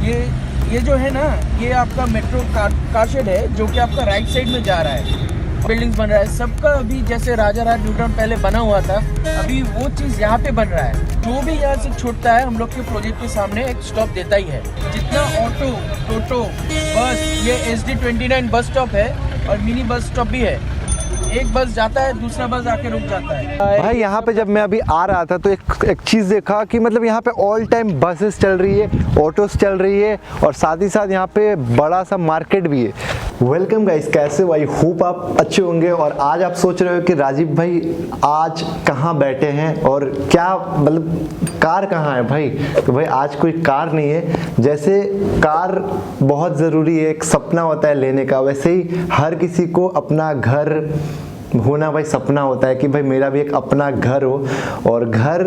ये जो है ना, ये आपका मेट्रो कार शेड है जो कि आपका राइट साइड में जा रहा है। बिल्डिंग्स बन रहा है सबका, अभी जैसे राजा राज न्यू टाउन पहले बना हुआ था, अभी वो चीज़ यहाँ पे बन रहा है। जो भी यहाँ से छूटता है हम लोग के प्रोजेक्ट के सामने एक स्टॉप देता ही है। जितना ऑटो, टोटो, बस, ये SD29 बस स्टॉप है और मिनी बस स्टॉप भी है। एक बस जाता है, दूसरा बस आके रुक जाता है। भाई यहाँ पे जब मैं अभी आ रहा था तो एक चीज़ देखा कि मतलब यहाँ पे ऑल टाइम बसेस चल रही है, ऑटोस चल रही है और साथ ही साथ यहाँ पे बड़ा सा मार्केट भी है। वेलकम गाइस, कैसे हो? आई होप आप अच्छे होंगे। और आज आप सोच रहे हो कि राजीव भाई आज कहाँ बैठे हैं और क्या मतलब कार कहाँ है भाई? तो भाई आज कोई कार नहीं है। जैसे कार बहुत ज़रूरी है, एक सपना होता है लेने का, वैसे ही हर किसी को अपना घर होना भाई सपना होता है कि भाई मेरा भी एक अपना घर हो। और घर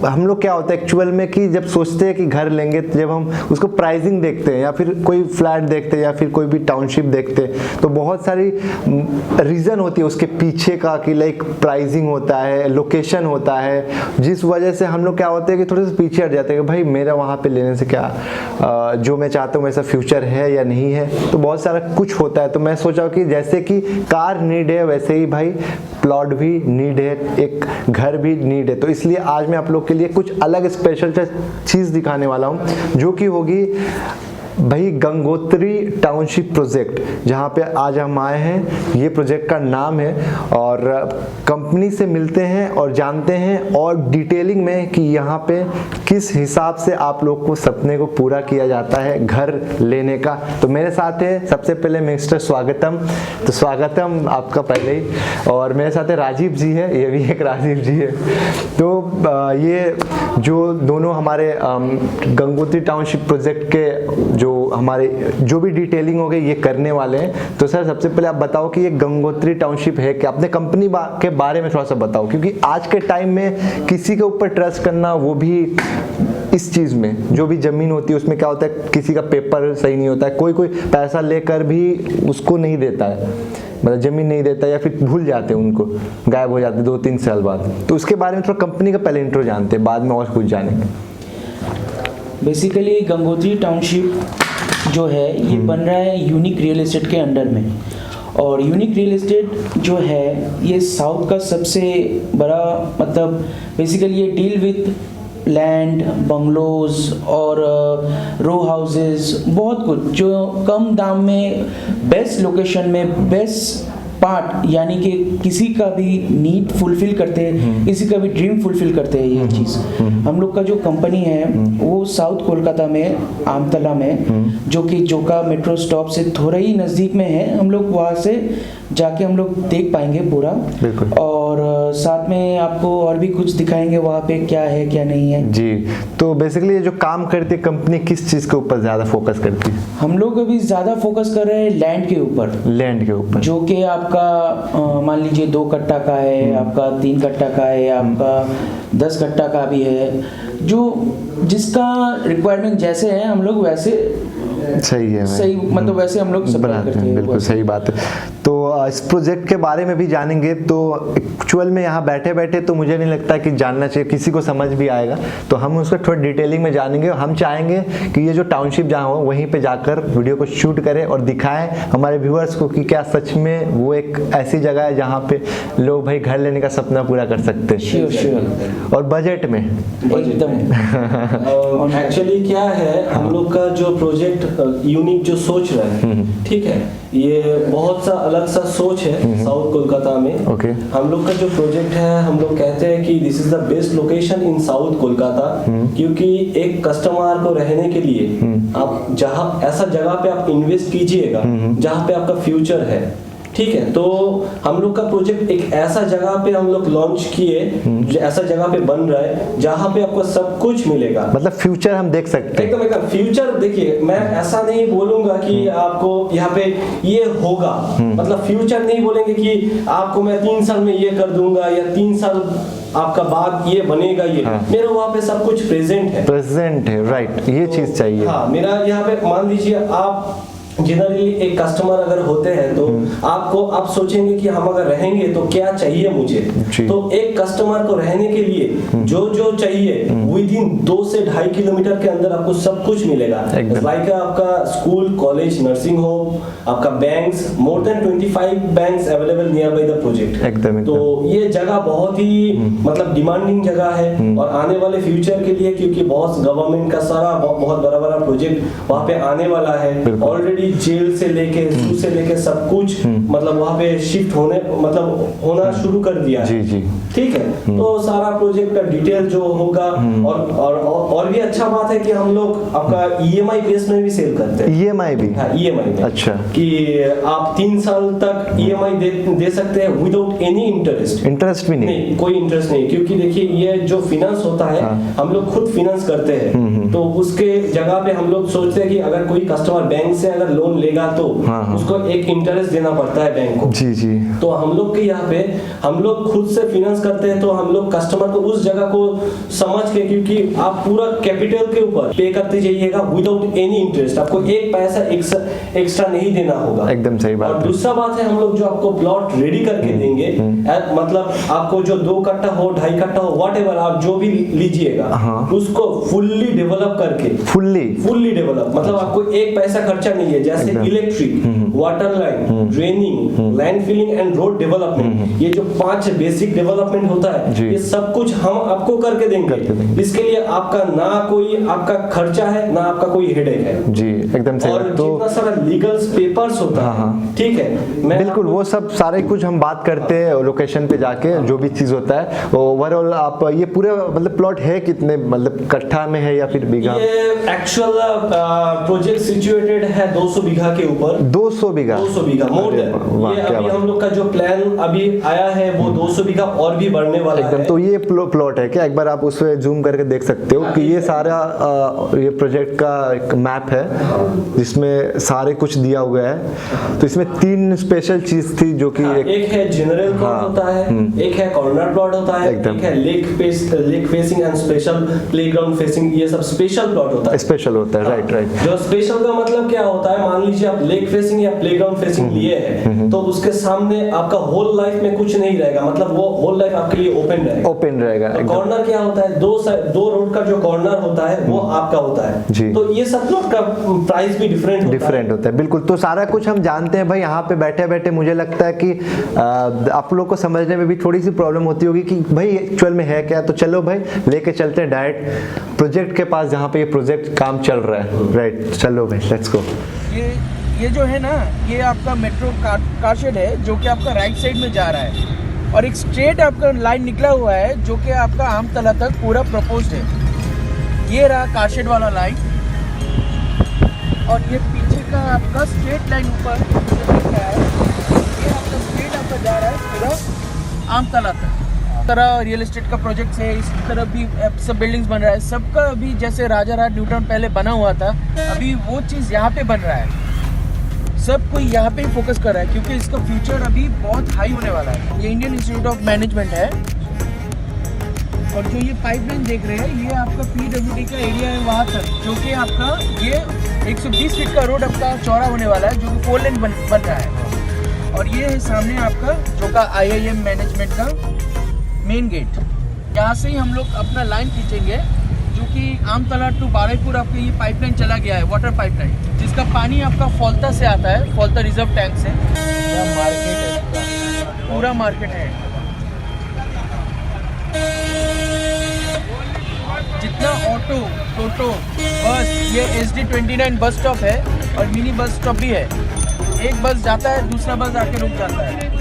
हम लोग क्या होता है एक्चुअल में कि जब सोचते हैं कि घर लेंगे तो जब हम उसको प्राइसिंग देखते हैं या फिर कोई फ्लैट देखते हैं या फिर कोई भी टाउनशिप देखते हैं तो बहुत सारी रीज़न होती है उसके पीछे का कि लाइक प्राइसिंग होता है, लोकेशन होता है, जिस वजह से हम लोग क्या होते हैं कि थोड़े से पीछे हट जाते हैं कि भाई मेरा वहाँ पर लेने से क्या जो मैं चाहता हूँ वैसा फ्यूचर है या नहीं है। तो बहुत सारा कुछ होता है। तो मैं सोचा कि जैसे कि कार नीड है वैसे ही भाई प्लॉट भी नीड है, एक घर भी नीड है। तो इसलिए आज मैं आप लोग के लिए कुछ अलग स्पेशल चीज़ दिखाने वाला हूं जो कि होगी भाई गंगोत्री टाउनशिप प्रोजेक्ट, जहाँ पे आज हम आए हैं। ये प्रोजेक्ट का नाम है और कंपनी से मिलते हैं और जानते हैं और डिटेलिंग में कि यहाँ पे किस हिसाब से आप लोग को सपने को पूरा किया जाता है घर लेने का। तो मेरे साथ है सबसे पहले मिस्टर स्वागतम। तो स्वागतम आपका पहले ही। और मेरे साथ है राजीव जी है, ये भी एक राजीव जी है। तो ये जो दोनों हमारे गंगोत्री टाउनशिप प्रोजेक्ट के हमारे जो भी डिटेलिंग हो गई ये करने वाले हैं। तो सर सबसे पहले आप बताओ कि ये गंगोत्री टाउनशिप है क्या, अपने कंपनी के बारे में थोड़ा सा बताओ, क्योंकि आज के टाइम में किसी के ऊपर ट्रस्ट करना, वो भी इस चीज़ में जो भी ज़मीन होती है उसमें क्या होता है किसी का पेपर सही नहीं होता है, कोई पैसा लेकर भी उसको नहीं देता है, मतलब ज़मीन नहीं देता या फिर भूल जाते हैं, उनको गायब हो जाते 2-3 साल बाद। तो उसके बारे में थोड़ा कंपनी का पहले इंट्रो जानते हैं, बाद में और कुछ जानेंगे। बेसिकली गंगोत्री टाउनशिप जो है ये बन रहा है यूनिक रियल एस्टेट के अंडर में। और यूनिक रियल एस्टेट जो है ये साउथ का सबसे बड़ा, मतलब बेसिकली ये डील विथ लैंड, बंगलोज और रो हाउसेस, बहुत कुछ जो कम दाम में बेस्ट लोकेशन में बेस्ट पार्ट, यानी कि किसी का भी नीड फुलफिल करते हैं, किसी का भी ड्रीम फुलफिल करते हैं ये चीज़। हम लोग का जो कंपनी है वो साउथ कोलकाता में आमतला में, जो कि जोका मेट्रो स्टॉप से थोड़ा ही नज़दीक में है। हम लोग वहाँ से जाके हम लोग देख पाएंगे पूरा, और साथ में आपको और भी कुछ दिखाएंगे वहाँ पे क्या है क्या नहीं है जी। तो बेसिकली ये जो काम करती है कंपनी किस चीज़ के ऊपर ज़्यादा फोकस करती है? हम लोग अभी ज़्यादा फोकस कर रहे हैं लैंड के ऊपर। लैंड के ऊपर जो कि आपका मान लीजिए 2 कट्टा का है, आपका 3 कट्टा का है, आपका 10 कट्टा का भी है, जो जिसका रिक्वायरमेंट जैसे है हम लोग वैसे सही है, सही मतलब वैसे हम लोग बनाते हैं। बिल्कुल सही बात है। तो इस प्रोजेक्ट के बारे में भी जानेंगे। तो एक्चुअल में यहाँ बैठे बैठे तो मुझे नहीं लगता कि जानना चाहिए, किसी को समझ भी आएगा। तो हम उसको थोड़ा डिटेलिंग में जानेंगे। हम चाहेंगे कि ये जो टाउनशिप जहाँ हो वहीं पे जाकर वीडियो को शूट करें और दिखाएं हमारे व्यूअर्स को कि क्या सच में वो एक ऐसी जगह है जहाँ पे लोग भाई घर लेने का सपना पूरा कर सकते हैं। श्योर। और बजट में एकदम। एक्चुअली क्या है, हम लोग का जो प्रोजेक्ट यूनिक जो सोच रहा है, ठीक है, ये बहुत सा अलग सा सोच है साउथ कोलकाता में। हम लोग का जो प्रोजेक्ट है, हम लोग कहते हैं कि this is the best location in south Kolkata, क्योंकि एक कस्टमर को रहने के लिए आप जहाँ ऐसा जगह पे आप इन्वेस्ट कीजिएगा जहाँ पे आपका फ्यूचर है, ठीक है। तो हम लोग का प्रोजेक्ट एक ऐसा जगह पे हम लोग लॉन्च किए, ऐसा जगह पे बन रहा है जहाँ पे आपको सब कुछ मिलेगा, मतलब फ्यूचर हम देख सकते हैं। एकदम फ्यूचर। देखिए मैं ऐसा नहीं बोलूंगा कि आपको यहाँ पे ये होगा, मतलब फ्यूचर नहीं बोलेंगे कि आपको मैं 3 साल में ये कर दूंगा या 3 साल आपका बाद ये बनेगा। ये मेरा वहाँ पे सब कुछ प्रेजेंट है, राइट। ये चीज चाहिए। हाँ, मेरा यहाँ पे मान लीजिए आप जनरली एक कस्टमर अगर होते हैं तो आप सोचेंगे कि हम अगर रहेंगे तो क्या चाहिए मुझे। तो एक कस्टमर को रहने के लिए जो चाहिए विद इन 2 से 2.5 किलोमीटर के अंदर आपको सब कुछ मिलेगा। लाइक आपका स्कूल, कॉलेज, नर्सिंग होम, आपका banks, more than 25 banks available near by the project. तो ये जगह बहुत ही मतलब डिमांडिंग जगह है और आने वाले फ्यूचर के लिए, क्योंकि बहुत गवर्नमेंट का सारा बहुत बड़ा बड़ा प्रोजेक्ट वहाँ पे आने वाला है। ऑलरेडी जेल से लेके जू से लेके सब कुछ मतलब वहाँ पे शिफ्ट होना शुरू कर दिया है। जी। ठीक है, तो सारा प्रोजेक्ट का डिटेल जो होगा और भी अच्छा बात है कि हम लोग आपका EMI बेस में भी सेल करते हैं। EMI भी? हाँ, EMI में। अच्छा, कि आप 3 साल तक EMI दे सकते हैं विदाउट एनी इंटरेस्ट भी नहीं, कोई इंटरेस्ट नहीं, क्योंकि देखिए ये जो फिनेंस होता है हम लोग खुद फिनेंस करते हैं। तो उसके जगह पे हम लोग सोचते हैं कि अगर कोई कस्टमर बैंक से अगर लोन लेगा तो उसको एक इंटरेस्ट देना पड़ता है बैंक को। जी। तो हम लोग के यहाँ पे हम लोग खुद से फिनेंस करते हैं, तो हम लोग कस्टमर को उस जगह को समझ के, क्योंकि आप पूरा कैपिटल के ऊपर पे करते जाइएगा विदाउट एनी इंटरेस्ट, आपको एक पैसा एक्स्ट्रा नहीं देना होगा। एकदम सही बात। और दूसरा बात है, हम लोग जो आपको प्लॉट रेडी करके देंगे, मतलब आपको जो 2 कट्टा हो, 2.5 कट्टा हो, व्हाटएवर आप जो भी लीजिएगा उसको फुल्ली डेवलप करके, फुल्ली डेवलप मतलब आपको एक पैसा खर्चा नहीं है। जैसे electric, water line, draining, land filling and road development, ये जो 5 बेसिक डेवलपमेंट होता है, ये सब कुछ हम आपको करके देंगे। इसके लिए आपका ना कोई आपका खर्चा है, ना आपका कोई हेडेक है। जी, एकदम सही। और जितना सारा लीगल पेपर्स होता है, ठीक है, बिल्कुल वो सब सारे कुछ हम बात करते हैं लोकेशन पे जाके, जो भी चीज होता है। ओवरऑल आप ये पूरे मतलब प्लॉट है कितने, मतलब कट्ठा में है या फिर बीघा? ये एक्चुअल प्रोजेक्ट सिचुएटेड है 200 बीघा के ऊपर। 200 बीघा मोर देन। ये अभी हम लोग का जो प्लान अभी आया है वो 200 बीघा और भी बढ़ने वाला है। तो ये प्लॉट है क्या? एक बार आप उस पे जूम करके देख सकते हो कि ये सारा ये प्रोजेक्ट का एक मैप है जिसमें सारे कुछ दिया हुआ है। तो इसमें 3 स्पेशल चीज थी जो कि एक है जनरल प्लॉट होता है, एक है कॉर्नर प्लॉट होता है, एक है lake facing and special playground facing, ये सब स्पेशल प्लॉट होता है। स्पेशल होता है, राइट। जो स्पेशल का मतलब क्या होता है, मान लीजिए आप लेक फेसिंग या प्लेग्राउंड फेसिंग लिए हैं, तो उसके सामने आपका होल लाइफ में कुछ नहीं रहेगा, मतलब वो होल लाइफ आपके लिए ओपन रहेगा। कॉर्नर क्या होता है, दो रोड का जो कॉर्नर होता है वो आपका होता है। तो ये सब प्लॉट का प्राइस भी डिफरेंट होता है। बिल्कुल, तो सारा कुछ हम जानते हैं भाई। यहाँ पे बैठे बैठे मुझे लगता है कि आप लोग को समझने में भी थोड़ी सी प्रॉब्लम होती होगी कि भाई एक्चुअल में है क्या। तो चलो भाई लेके चलते हैं डायरेक्ट प्रोजेक्ट के पास, जहाँ पे ये प्रोजेक्ट काम चल रहा है। राइट, चलो भाई, लेट्स गो। ये जो है ना, ये आपका मेट्रो कार शेड है जो कि आपका राइट साइड में जा रहा है, और एक स्ट्रेट आपका लाइन निकला हुआ है जो कि आपका आमतला तक पूरा प्रपोज्ड है। ये रहा कार शेड वाला लाइन, और ये पीछे का आपका स्ट्रेट लाइन ऊपर दिख रहा है, ये आपका स्ट्रेट आपका जा रहा है पूरा आमतला तक। तरह रियल एस्टेट का प्रोजेक्ट है, इस तरह भी सब बिल्डिंग्स बन रहा है। सबका अभी जैसे राजा राज न्यूटाउन पहले बना हुआ था, अभी वो चीज़ यहाँ पे बन रहा है। सब कोई यहाँ पे ही फोकस कर रहा है क्योंकि इसका फ्यूचर अभी बहुत हाई होने वाला है। ये इंडियन इंस्टीट्यूट ऑफ मैनेजमेंट है, और जो ये पाइपलाइन देख रहे हैं ये आपका PWD का एरिया है वहाँ तक, जो कि आपका ये 120 फीट का रोड आपका चौड़ा होने वाला है, जो कि 4 लेन बन रहा है। और ये है सामने आपका जो का IIM मैनेजमेंट का मेन गेट। यहाँ से ही हम लोग अपना लाइन खींचेंगे, जो कि आमतला टू बारुईपुर आपके ये पाइपलाइन चला गया है, वाटर पाइपलाइन, जिसका पानी आपका फौलता से आता है, फौलता रिजर्व टैंक से। मार्केट है, पूरा मार्केट है। जितना ऑटो, टोटो, बस, ये SD29 बस स्टॉप है और मिनी बस स्टॉप भी है। एक बस जाता है, दूसरा बस आके रुक जाता है।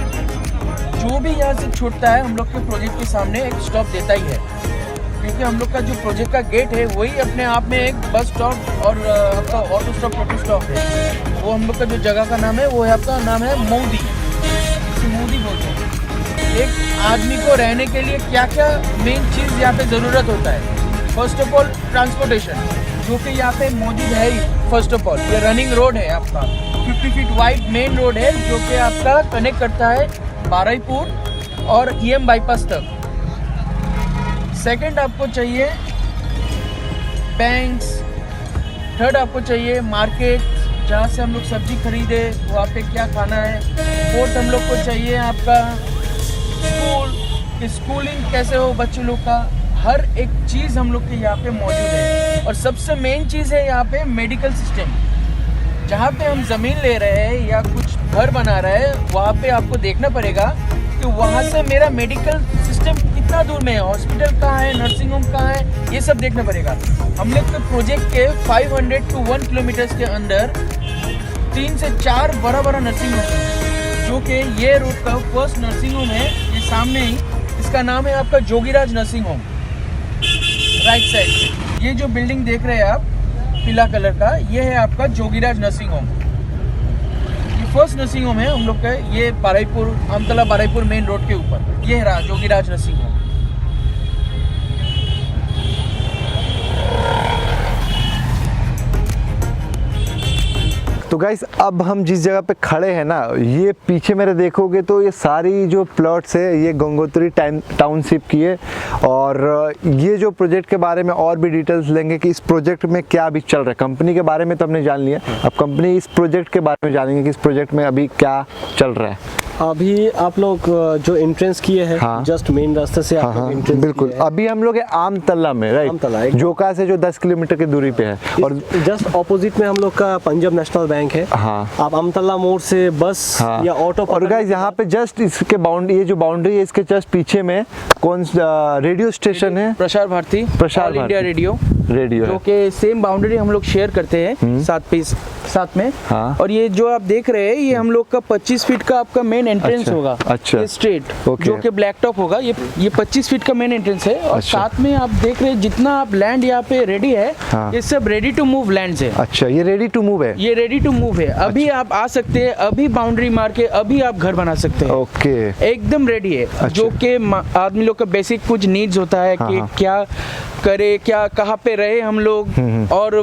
जो भी यहाँ से छूटता है हम लोग के प्रोजेक्ट के सामने एक स्टॉप देता ही है, क्योंकि हम लोग का जो प्रोजेक्ट का गेट है वही अपने आप में एक बस स्टॉप और आपका ऑटो स्टॉप, टोटो स्टॉप है। वो हम लोग का जो जगह का नाम है वो है आपका नाम है मोदी, मोदी बोलते हैं। एक आदमी को रहने के लिए क्या क्या मेन चीज़ यहाँ पे ज़रूरत होता है। फर्स्ट ऑफ ऑल ट्रांसपोर्टेशन, जो कि यहाँ पे मौजूद है ही। फर्स्ट ऑफ ऑल ये रनिंग रोड है आपका, 50 फीट वाइड मेन रोड है, जो कि आपका कनेक्ट करता है बारुईपुर और EM बाईपास तक। सेकंड आपको चाहिए बैंक्स, थर्ड आपको चाहिए मार्केट, जहाँ से हम लोग सब्जी खरीदे वहाँ पे क्या खाना है। फोर्थ हम लोग को चाहिए आपका स्कूल, कि स्कूलिंग कैसे हो बच्चे लोग का, हर एक चीज़ हम लोग के यहाँ पे मौजूद है। और सबसे मेन चीज़ है यहाँ पे मेडिकल सिस्टम। जहाँ पे हम ज़मीन ले रहे हैं या कुछ घर बना रहे हैं, वहाँ पे आपको देखना पड़ेगा कि वहाँ से मेरा मेडिकल सिस्टम कितना दूर में है, हॉस्पिटल कहाँ है, नर्सिंग होम कहाँ है, ये सब देखना पड़ेगा। हम लोग के प्रोजेक्ट के 500 to 1 किलोमीटर्स के अंदर 3 से 4 बड़ा बड़ा नर्सिंग होम है, जो कि ये रोड का फर्स्ट नर्सिंग होम है। ये सामने ही, इसका नाम है आपका Jogiraj nursing home, right side से। ये जो बिल्डिंग देख रहे हैं आप पीला कलर का, ये है आपका जोगीराज नर्सिंग होम। ये फर्स्ट नर्सिंग होम है हम लोग का, ये बारुईपुर, आमतला बारुईपुर मेन रोड के ऊपर ये रहा जोगीराज नर्सिंग होम। तो गाइस अब हम जिस जगह पे खड़े हैं ना, ये पीछे मेरे देखोगे तो ये सारी जो प्लॉट्स है ये गंगोत्री टाउनशिप की है। और ये जो प्रोजेक्ट के बारे में और भी डिटेल्स लेंगे कि इस प्रोजेक्ट में क्या अभी चल रहा है। कंपनी के बारे में तो हमने जान लिया, अब कंपनी इस प्रोजेक्ट के बारे में जानेंगे कि इस प्रोजेक्ट में अभी क्या चल रहा है। अभी आप लोग जो एंट्रेंस किए हैं, हाँ, जस्ट मेन रास्ते से आप लोग एंट्रेंस बिल्कुल। अभी हम लोग आमतला में, राइट, जोका से जो 10 किलोमीटर की दूरी पे है, और जस्ट ऑपोजिट में हम लोग का पंजाब नेशनल बैंक है। हाँ, आप आमतला मोड़ से बस या ऑटो, और गाइस यहाँ पे जस्ट इसके बाउंड्री, ये जो बाउंड्री है इसके जस्ट पीछे में कौन रेडियो स्टेशन है, प्रसार भारती, प्रसार इंडिया रेडियो जो कि सेम बाउंड्री हम लोग शेयर करते हैं साथ में। हाँ। और ये जो आप देख रहे हैं, ये हम लोग का 25 फीट का आपका मेन एंट्रेंस होगा। अच्छा, ये स्ट्रेट, ओके, जो कि ब्लैक टॉप होगा। ये 25 फीट का मेन एंट्रेंस है। और अच्छा, साथ में आप देख रहे हैं जितना आप लैंड यहाँ पे रेडी है, हाँ, ये सब रेडी टू मूव लैंड है। अच्छा, ये रेडी टू मूव है, ये रेडी टू मूव है। अभी आप आ सकते हैं, अभी बाउंड्री मार के अभी आप घर बना सकते हैं। ओके, एकदम रेडी है। अच्छा, जो कि आदमी लोग का बेसिक कुछ नीड्स होता है कि क्या करे, क्या कहाँ पे रहे हम लोग, और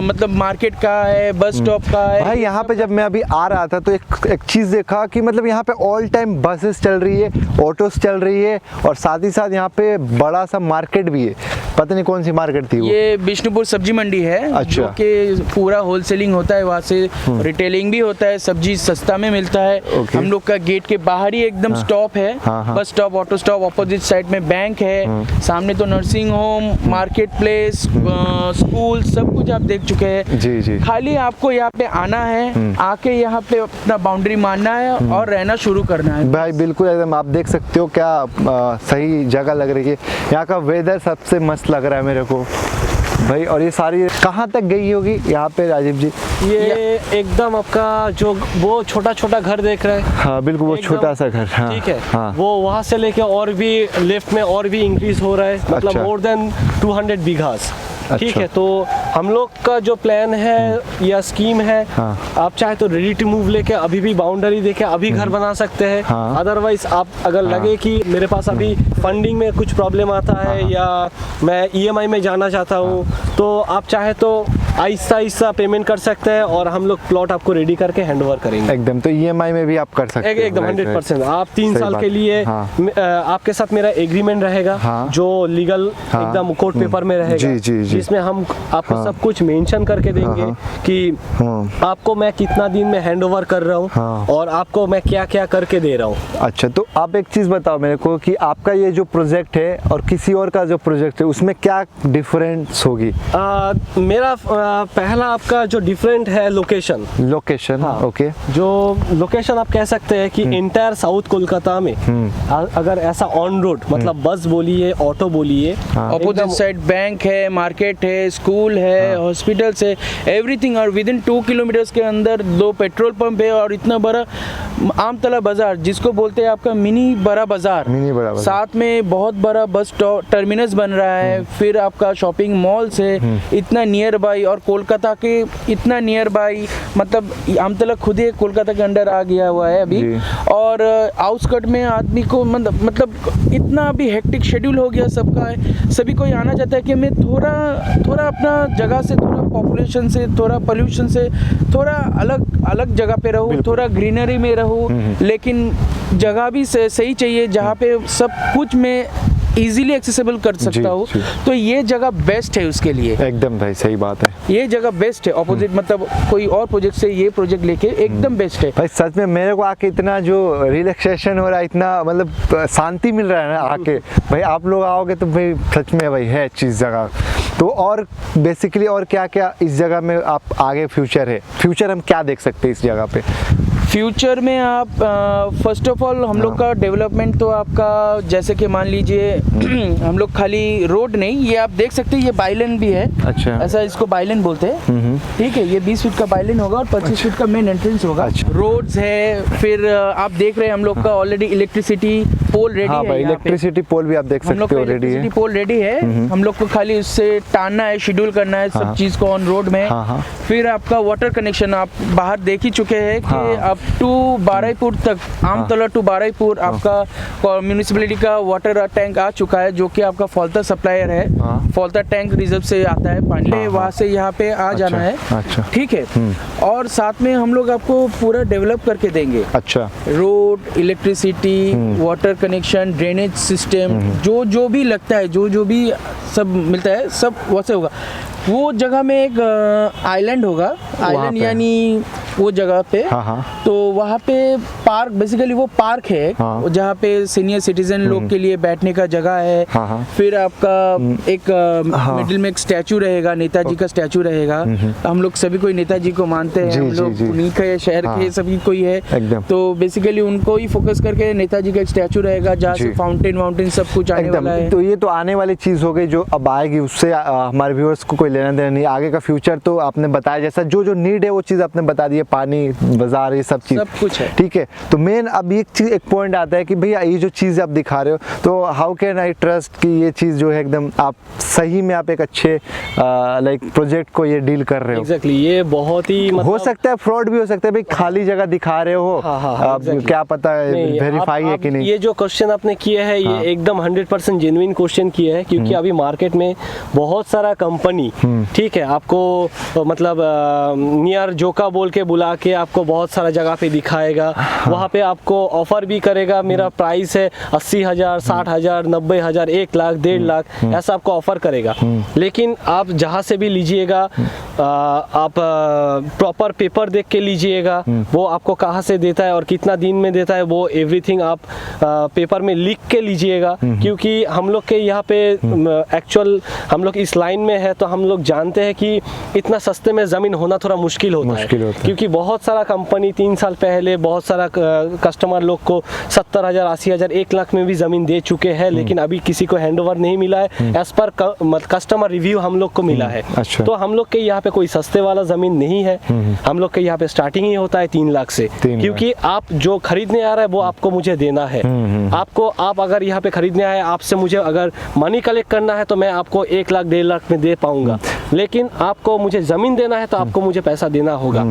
मतलब मार्केट कहाँ है, बस स्टॉप कहाँ है। भाई यहाँ पे जब मैं अभी आ रहा था तो एक चीज़ देखा कि मतलब यहाँ पे ऑल टाइम बसेस चल रही है, ऑटोस चल रही है, और साथ ही साथ यहाँ पे बड़ा सा मार्केट भी है। पता नहीं कौन सी मार्केट थी वो। ये बिष्णुपुर सब्जी मंडी है। अच्छा, जो कि पूरा होलसेलिंग होता है, वहाँ से रिटेलिंग भी होता है, सब्जी सस्ता में मिलता है। हम लोग का गेट के बाहर ही एकदम स्टॉप है, bus stop, auto stop, opposite side में बैंक है, सामने तो nursing home, market place, school, सब कुछ आप देख चुके हैं। जी जी। खाली आपको यहाँ पे आना है, आके यहाँ पे अपना बाउंड्री मारना है और रहना शुरू करना है। भाई बिल्कुल एकदम, आप देख सकते हो क्या सही जगह लग रही है। यहाँ का वेदर सबसे मस्त लग रहा है मेरे को भाई। और ये सारी कहाँ तक गई होगी यहाँ पे राजीव जी? ये एकदम आपका जो वो छोटा छोटा घर देख रहे हैं, हाँ बिल्कुल, वो छोटा सा घर, हाँ, ठीक है, हाँ, वो वहाँ से लेके और भी लेफ्ट में और भी इंक्रीज हो रहा है, मतलब अच्छा, मोर देन 200 बीघास। अच्छा, ठीक है, तो हम लोग का जो प्लान है या स्कीम है, हाँ, आप चाहे तो रेडी टू मूव लेके अभी भी बाउंड्री देके अभी घर बना सकते हैं। हाँ, अदरवाइज आप अगर लगे कि मेरे पास अभी फंडिंग में कुछ प्रॉब्लम आता है या मैं EMI में जाना चाहता हूँ, तो आप चाहे तो आहिस्ता आहिस्ता पेमेंट कर सकते हैं और हम लोग प्लॉट आपको रेडी करके हैंड ओवर करेंगे। एकदम, तो EMI में भी आप कर सकते हैं एकदम 100%। आप 3 साल के लिए आपके साथ मेरा एग्रीमेंट रहेगा, जो लीगल एकदम कोर्ट पेपर में रहेगा, जिसमें हम आपको सब कुछ मेंशन करके देंगे कि आपको मैं कितना दिन में हैंड ओवर कर रहा हूँ और आपको मैं क्या क्या करके दे रहा हूँ। अच्छा, तो आप एक चीज़ बताओ मेरे को कि आपका ये जो प्रोजेक्ट है और किसी और का जो प्रोजेक्ट है उसमें क्या डिफरेंस होगी? मेरा पहला आपका जो डिफरेंट है लोकेशन, हाँ, ओके, जो लोकेशन आप कह सकते हैं कि इंटायर साउथ कोलकाता में अगर ऐसा ऑन रोड, मतलब बस बोलिए, ऑटो बोलिए, ऑपोजिट साइड बैंक है, मार्केट है, स्कूल है, हॉस्पिटल्स है, एवरीथिंग। और विद इन 2 किलोमीटर्स के अंदर 2 पेट्रोल पंप है और इतना बड़ा आमतला बाजार, जिसको बोलते हैं आपका मिनी बड़ा बाजार, साथ में बहुत बड़ा बस टर्मिनस बन रहा है, फिर आपका शॉपिंग मॉल्स है, इतना नियर बाई, और कोलकाता के इतना नियर बाई, मतलब आमतला खुद ही कोलकाता के अंडर आ गया हुआ है अभी। और आउटस्कर्ट में आदमी को मतलब इतना अभी हेक्टिक शेड्यूल हो गया सबका है, सभी कोई आना चाहता है कि मैं थोड़ा अपना जगह से, थोड़ा पॉपुलेशन से, थोड़ा पोल्यूशन से, थोड़ा अलग जगह पे रहूँ, थोड़ा ग्रीनरी में रहूँ, लेकिन जगह भी सही चाहिए जहाँ पे सब कुछ में इजीली एक्सेसिबल कर सकता हूँ, तो ये जगह बेस्ट है उसके लिए। एकदम भाई सही बात है, ये जगह बेस्ट है ऑपोजिट, मतलब कोई और प्रोजेक्ट से ये प्रोजेक्ट लेके एकदम बेस्ट है भाई। सच में मेरे को आके इतना जो रिलैक्सेशन हो रहा है, इतना मतलब शांति मिल रहा है ना आके भाई। आप लोग आओगे तो भाई सच में भाई है चीज़ जगह। तो और बेसिकली और क्या क्या इस जगह में आप आगे फ्यूचर है, फ्यूचर हम क्या देख सकते हैं इस जगह पे? फ्यूचर में आप फर्स्ट ऑफ ऑल हम लोग का डेवलपमेंट तो आपका जैसे कि मान लीजिए हम लोग खाली रोड नहीं, ये आप देख सकते हैं ये बाइलेन भी है। अच्छा, ऐसा इसको बाइलेन बोलते हैं, ठीक है। ये 20 फीट का बाइलेन होगा और 25 फीट का मेन एंट्रेंस होगा। अच्छा। रोड्स है, फिर आप देख रहे हैं हम लोग का ऑलरेडी इलेक्ट्रिसिटी पोल रेडी हाँ है। भाई, इलेक्ट्रिसिटी पोल भी आप देख सकते हो रेडी है। इलेक्ट्रिसिटी पोल रेडी है, हम लोग को खाली उससे टालना है, शेड्यूल करना है सब चीज़ को ऑन रोड में। फिर आपका वाटर कनेक्शन आप बाहर देख ही चुके हैं कि अप टू बाराईपुर तक, आमतौर टू बाराईपुर आपका म्यूनिसिपैलिटी का वाटर टैंक आ चुका है, जो कि आपका फौलता सप्लायर है। फौलता टैंक रिजर्व से आता है पानी, वहाँ से यहाँ पे आ जाना है, ठीक है। और साथ में हम लोग आपको पूरा डेवलप करके देंगे। अच्छा, road, electricity, water connection, drainage system, जो भी लगता है, जो भी सब मिलता है सब वैसे होगा। वो जगह में एक आइलैंड होगा, आइलैंड यानी वो जगह पे, तो वहाँ पे पार्क, बेसिकली वो पार्क है जहाँ पे सीनियर सिटीजन लोग के लिए बैठने का जगह है। फिर आपका एक मिडिल में एक स्टैचू रहेगा, नेताजी का स्टैचू रहेगा। हम लोग सभी कोई नेताजी को मानते हैं, हम लोग उन्हीं के शहर के सभी कोई है, तो बेसिकली उनको ही फोकस करके नेताजी का एक स्टैचू रहेगा जहाँ से फाउंटेन सब कुछ आने वाला है। तो ये तो आने वाली चीज़ हो गई जो अब आएगी, उससे हमारे व्यूअर्स को कोई लेना देना नहीं। आगे का फ्यूचर तो आपने बताया, जैसा जो नीड है वो चीज़ आपने बता दी है, पानी, बाजार, ये सब चीज़ सब कुछ है, ठीक है। तो मेन अब एक पॉइंट आता है कि भैया ये जो चीज़ आप दिखा रहे हो, तो हाउ कैन आई ट्रस्ट कि ये चीज़ जो है एकदम आप सही में आप एक अच्छे लाइक प्रोजेक्ट को ये डील कर रहे हो। एग्जैक्टली, ये बहुत ही हो सकता है फ्रॉड भी हो सकता है भाई, खाली जगह दिखा रहे हो, क्या पता है वेरीफाई है कि नहीं। ये जो क्वेश्चन आपने किए है ये एकदम 100% जेन्युइन क्वेश्चन किए है, क्योंकि अभी मार्केट में बहुत सारा कंपनी, ठीक है, आपको मतलब नियर जोका बोल के बुला के आपको बहुत सारा जगह पे दिखाएगा, वहाँ पे आपको ऑफर भी करेगा, मेरा प्राइस है 80,000, 60,000, 90,000, 1 लाख, 1.5 लाख, ऐसा आपको ऑफर करेगा। लेकिन आप जहाँ से भी लीजिएगा, आप प्रॉपर पेपर देख के लीजिएगा, वो आपको कहाँ से देता है और कितना दिन में देता है, वो एवरीथिंग आप पेपर में लिख के लीजिएगा। क्योंकि हम लोग के यहाँ पे एक्चुअल हम लोग इस लाइन में है, तो हम लोग जानते हैं कि इतना सस्ते में ज़मीन होना थोड़ा मुश्किल होता है। क्योंकि बहुत सारा कंपनी 3 साल पहले बहुत सारा कस्टमर लोग को 70,000, 80,000, 1 लाख में भी ज़मीन दे चुके हैं, लेकिन अभी किसी को हैंडओवर नहीं मिला है। एज पर कस्टमर रिव्यू हम लोग को मिला है। अच्छा। तो हम लोग के यहाँ पे कोई सस्ते वाला ज़मीन नहीं है, हम लोग के यहाँ पे स्टार्टिंग ही होता है 3 लाख से। क्योंकि आप जो खरीदने आ रहा है वो आपको मुझे देना है। आप अगर यहाँ पे खरीदने आए, आपसे मुझे अगर मनी कलेक्ट करना है तो मैं आपको 1 लाख, 1.5 लाख में दे पाऊंगा, लेकिन आपको मुझे ज़मीन देना है तो आपको मुझे पैसा देना होगा।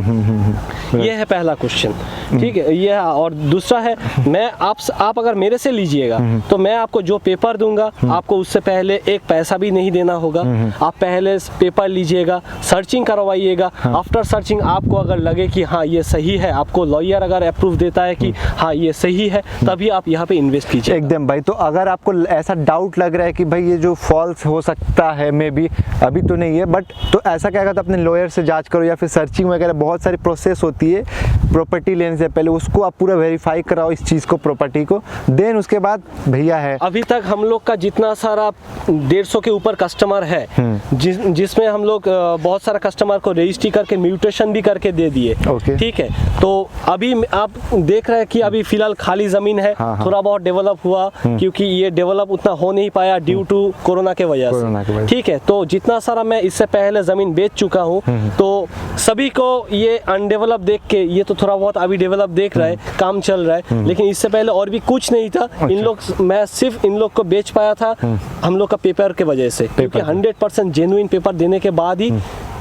ये है पहला क्वेश्चन, ठीक है। ये और दूसरा है, मैं आप अगर मेरे से लीजिएगा तो मैं आपको जो पेपर दूंगा, आपको उससे पहले एक पैसा भी नहीं देना होगा। आप पहले पेपर लीजिएगा, सर्चिंग करवाइएगा। आफ्टर सर्चिंग आपको अगर लगे कि हाँ ये सही है, आपको लॉयर अगर अप्रूव देता है कि हाँ ये सही है, तभी आप यहाँ पे इन्वेस्ट कीजिए। एकदम भाई। तो अगर आपको ऐसा डाउट लग रहा है कि भाई ये जो फॉल्स हो सकता है, मे बी अभी तो नहीं है, बट तो ऐसा क्या कहता है, अपने लॉयर से जांच करो, या फिर सर्चिंग वगैरह बहुत सारी प्रोसेस होती है प्रॉपर्टी लेने से पहले, उसको आप पूरा वेरीफाई कराओ इस चीज़ को, प्रॉपर्टी को, देन उसके बाद भैया है। अभी तक हम लोग का जितना सारा 150 के ऊपर कस्टमर है, जिसमें हम लोग बहुत सारा कस्टमर को रजिस्ट्री करके म्यूटेशन भी करके दे दिए, ठीक है। तो अभी आप देख रहे हैं कि अभी फिलहाल खाली ज़मीन है, थोड़ा बहुत डेवलप हुआ, क्योंकि ये डेवलप उतना हो नहीं पाया ड्यू टू कोरोना के वजह से, ठीक है। तो जितना सारा मैं इससे पहले ज़मीन बेच चुका हूँ, तो सभी को ये अनडेवलप देख के, ये तो थोड़ा बहुत अभी डेवलप देख रहा है, काम चल रहा है, लेकिन इससे पहले और भी कुछ नहीं था। इन लोग, मैं सिर्फ इन लोग को बेच पाया था हम लोग का पेपर के वजह से, क्योंकि 100% जेन्युइन पेपर देने के बाद ही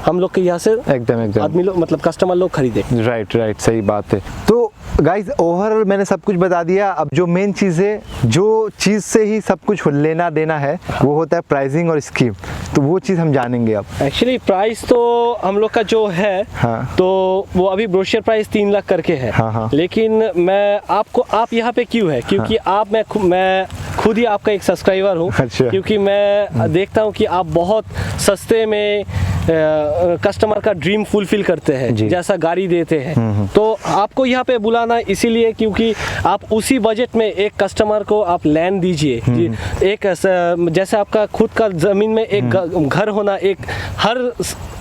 हम लोग के यहाँ से एकदम आदमी लोग, मतलब कस्टमर लोग खरीदे। राइट, सही बात है। तो गाइज ओवरऑल मैंने सब कुछ बता दिया। अब जो मेन चीज़ है, जो चीज़ से ही सब कुछ लेना देना है, वो होता है प्राइसिंग और स्कीम। तो वो चीज़ हम जानेंगे अब। एक्चुअली प्राइस तो हम लोग का जो है, तो वो अभी ब्रोशर प्राइस 3 लाख करके है। लेकिन मैं आपको, आप यहाँ पे क्यों है, क्योंकि आप मैं खुद ही आपका एक सब्सक्राइबर हूँ। अच्छा। क्योंकि मैं देखता हूँ कि आप बहुत सस्ते में कस्टमर का ड्रीम फुलफिल करते हैं, जैसा गाड़ी देते हैं। तो आपको यहाँ पे बुलाना इसीलिए क्योंकि आप उसी बजट में एक कस्टमर को आप लैंड दीजिए। एक जैसे आपका खुद का जमीन में एक घर होना एक हर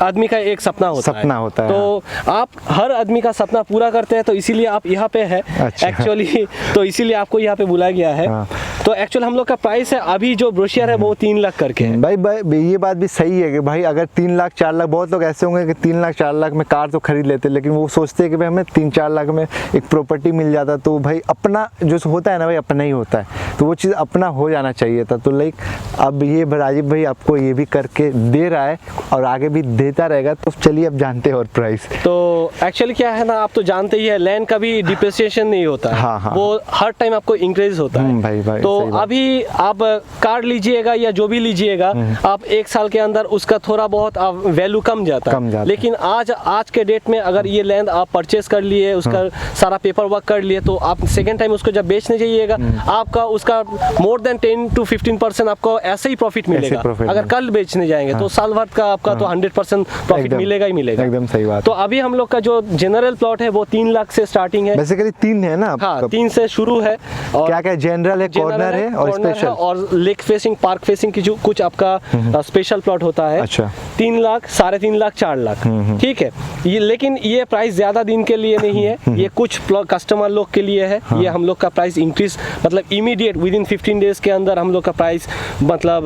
आदमी का एक सपना होता है। तो आप हर आदमी का सपना पूरा करते हैं, तो इसीलिए आप यहाँ पे है। अच्छा। एक्चुअली तो इसीलिए आपको यहाँ पे बुलाया गया है। तो एक्चुअल हम लोग का प्राइस है अभी जो ब्रोशियर है वो 3 लाख करके है। भाई ये बात भी सही है कि भाई अगर 3 लाख 4 लाख, बहुत लोग ऐसे होंगे कि 3 लाख 4 लाख में कार तो खरीद लेते, लेकिन वो सोचते हैं कि भाई हमें 3-4 लाख में एक प्रॉपर्टी मिल जाता तो भाई अपना जो होता है ना भाई अपना ही होता है, तो वो चीज़ अपना हो जाना चाहिए था। तो लाइक अब ये राजीव भाई आपको ये भी करके दे रहा है और आगे भी देता रहेगा। तो चलिए अब जानते हैं और प्राइस। तो एक्चुअली क्या है ना, आप तो जानते ही है लैंड का भी डिप्रिसिएशन नहीं होता है। हाँ। वो हर टाइम आपको इंक्रीज होता है। भाई तो अभी आप कार लीजिएगा या जो भी लीजिएगा, आप 1 साल के अंदर उसका थोड़ा बहुत वैल्यू कम जाता है। लेकिन आज के डेट में अगर ये लैंड आप परचेस कर लिए, उसका सारा पेपर वर्क कर लिए, तो आप सेकेंड टाइम उसको जब बेचने जाइएगा आपका उसका मोर देन 10 to 15% आपको ऐसे ही प्रॉफिट मिलेगा। अगर कल बेचने जाएंगे तो साल भर का आपका तो 100% प्रॉफिट मिलेगा ही मिलेगा। एकदम सही बात। तो अभी हम लोग का जो जनरल प्लॉट है वो 3 लाख से स्टार्टिंग है। बेसिकली 3 है ना? हाँ, 3 से शुरू है। और क्या जनरल है, कॉर्नर है और स्पेशल और लेक फेसिंग, पार्क फेसिंग की जो कुछ आपका स्पेशल प्लॉट होता है। अच्छा। 3 लाख, 3.5 लाख, 4 लाख, ठीक है। ये लेकिन ये प्राइस ज्यादा दिन के लिए नहीं है, ये कुछ कस्टमर लोग के लिए है। ये हम लोग का प्राइस इंक्रीज मतलब इमीडिएट विद इन 15 डेज के अंदर हम लोग का प्राइस मतलब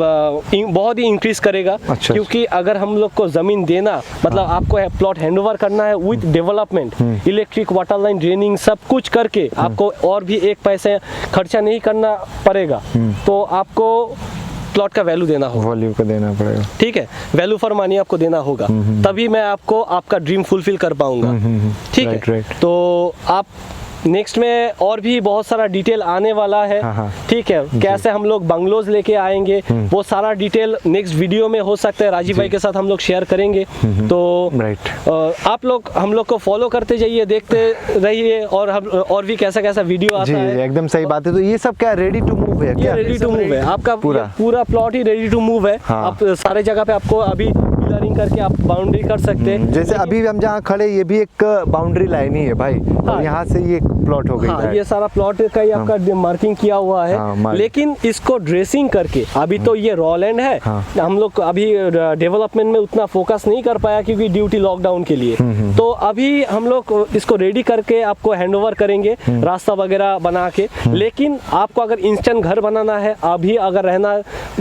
बहुत ही इंक्रीज करेगा। अच्छा। क्योंकि अगर हम लोग को जमीन देना मतलब आपको प्लॉट हैंडओवर करना है with development, electric, water line, draining सब कुछ करके आपको और भी एक पैसे खर्चा नहीं करना पड़ेगा। तो आपको प्लॉट का वैल्यू देना होगा, वैल्यू का देना पड़ेगा। ठीक है, वैल्यू फॉर मनी आपको देना होगा, तभी मैं आपको आपका ड्रीम फुलफिल कर पाऊंगा। ठीक है। तो आप नेक्स्ट में और भी बहुत सारा डिटेल आने वाला है। ठीक है, कैसे हम लोग बंगलोज लेके आएंगे वो सारा डिटेल नेक्स्ट वीडियो में हो सकता है राजीव भाई के साथ हम लोग शेयर करेंगे। तो आप लोग हम लोग को फॉलो करते जाइए, देखते रहिए और भी कैसा कैसा वीडियो आता है। एकदम सही बात है। तो ये सब क्या रेडी टू मूव है? क्या रेडी टू मूव है? आपका पूरा प्लॉट ही रेडी टू मूव है। आप सारे जगह पे आपको अभी पिलरिंग करके आप बाउंड्री कर सकते हैं। जैसे अभी हम जहाँ खड़े ये भी एक बाउंड्री लाइन ही है भाई। और यहाँ से ये प्लॉट हो गई। हाँ, ये सारा प्लॉट का ही आपका मार्किंग किया हुआ है। लेकिन इसको ड्रेसिंग करके अभी तो ये रॉ लैंड है। हम लोग अभी डेवलपमेंट में उतना फोकस नहीं कर पाया क्योंकि ड्यूटी लॉकडाउन के लिए। तो अभी हम लोग इसको रेडी करके आपको हैंडओवर करेंगे, रास्ता वगैरह बना के। लेकिन आपको अगर इंस्टेंट घर बनाना है, अभी अगर रहना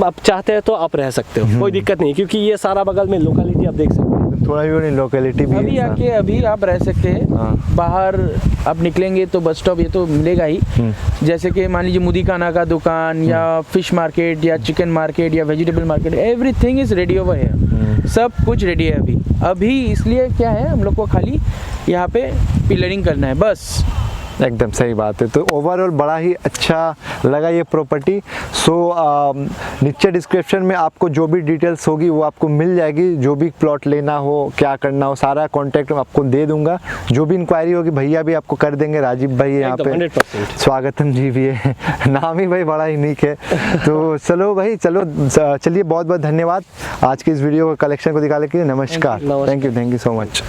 आप चाहते हैं तो आप रह सकते हो, कोई दिक्कत नहीं। क्योंकि ये सारा बगल में लोकेलिटी आप देख सकते हैं। थोड़ा भी नहीं, लोकेलिटी भी अभी आके अभी आप रह सकते हैं। बाहर आप निकलेंगे तो बस स्टॉप ये तो मिलेगा ही। जैसे कि मान लीजिए मुदीखाना का दुकान या फिश मार्केट या चिकन मार्केट या vegetable market, everything is ready over here. सब कुछ रेडी है अभी। इसलिए क्या है, हम लोग को खाली यहाँ पे पिलरिंग करना है बस। एकदम सही बात है। तो ओवरऑल बड़ा ही अच्छा लगा ये प्रॉपर्टी। सो नीचे डिस्क्रिप्शन में आपको जो भी डिटेल्स होगी वो आपको मिल जाएगी। जो भी प्लॉट लेना हो, क्या करना हो, सारा कॉन्टैक्ट मैं आपको दे दूंगा। जो भी इंक्वायरी होगी भैया भी आपको कर देंगे। राजीव भाई यहाँ पे 100%। स्वागतम जी भी है। नाम ही भाई बड़ा यूनिक है। तो चलो भाई, चलिए बहुत बहुत धन्यवाद आज की इस वीडियो कलेक्शन को दिखाने के लिए। नमस्कार। Thank you so much.